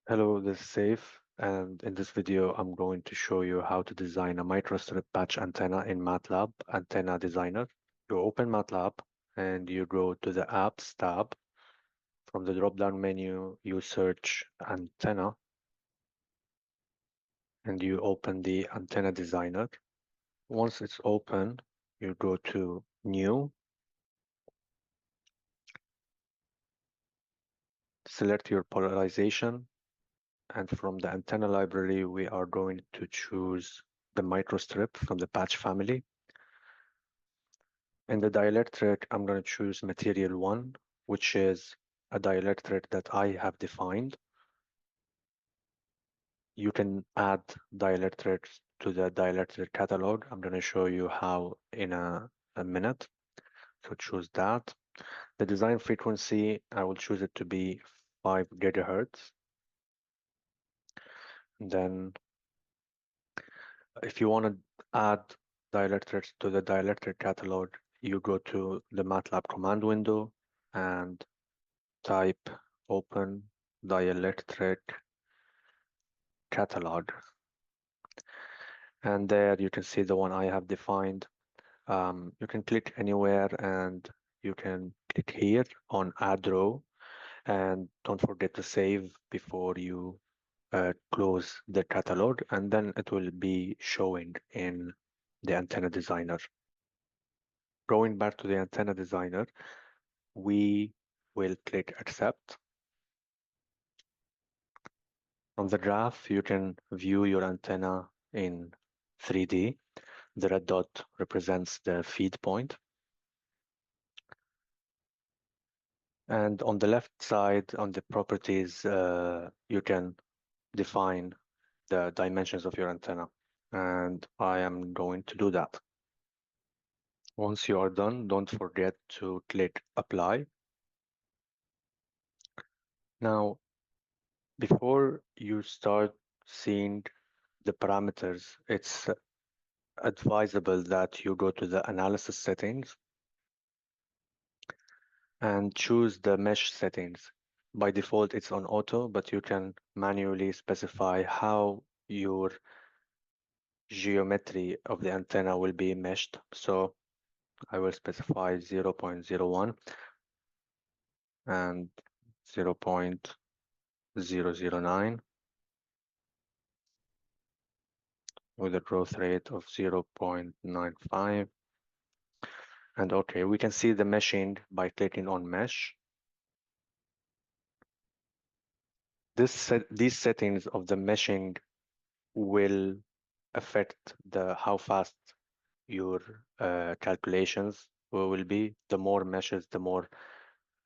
Hello, this is Saif, and in this video, I'm going to show you how to design a microstrip patch antenna in MATLAB Antenna Designer. You open MATLAB and you go to the Apps tab. From the drop-down menu, you search Antenna and you open the Antenna Designer. Once it's open, you go to New, select your polarization, and from the antenna library, we are going to choose the microstrip from the patch family. In the dielectric, I'm going to choose material 1, which is a dielectric that I have defined. You can add dielectrics to the dielectric catalog. I'm going to show you how in a minute. So choose that. The design frequency, I will choose it to be 5 gigahertz. And then if you want to add dielectrics to the dielectric catalog, you go to the MATLAB command window and type open dielectric catalog. And there you can see the one I have defined. You can click anywhere and you can click here on add row, and don't forget to save before you close the catalog, and then it will be showing in the Antenna Designer. Going back to the Antenna Designer, we will click accept. On the graph, you can view your antenna in 3D. The red dot represents the feed point. And on the left side, on the properties, you can define the dimensions of your antenna. And I am going to do that. Once you are done, don't forget to click apply. Now, before you start seeing the parameters, it's advisable that you go to the analysis settings and choose the mesh settings. By default, it's on auto, but you can manually specify how your geometry of the antenna will be meshed. So I will specify 0.01 and 0.009 with a growth rate of 0.95. And okay, we can see the meshing by clicking on mesh. These settings of the meshing will affect how fast your calculations will be. The more meshes, the more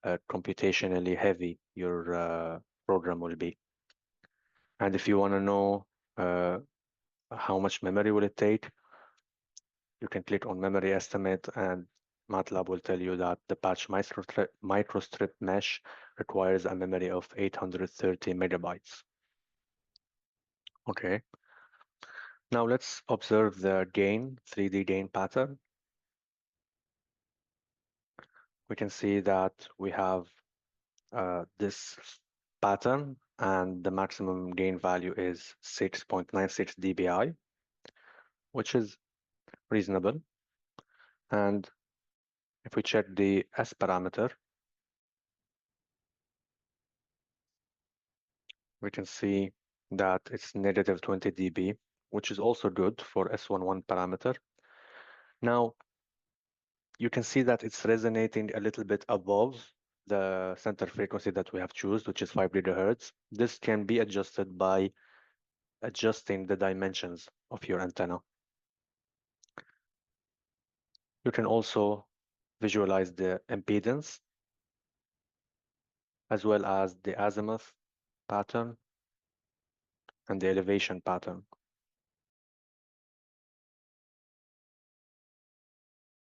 computationally heavy your program will be. And if you want to know how much memory will it take, you can click on memory estimate, and MATLAB will tell you that the patch microstrip mesh requires a memory of 830 megabytes. Okay. Now let's observe the gain, 3D gain pattern. We can see that we have this pattern, and the maximum gain value is 6.96 dBi, which is reasonable. And if we check the S parameter, we can see that it's negative 20 dB, which is also good for S11 parameter. Now, you can see that it's resonating a little bit above the center frequency that we have chosen, which is 5 gigahertz. This can be adjusted by adjusting the dimensions of your antenna. You can also visualize the impedance as well as the azimuth pattern and the elevation pattern.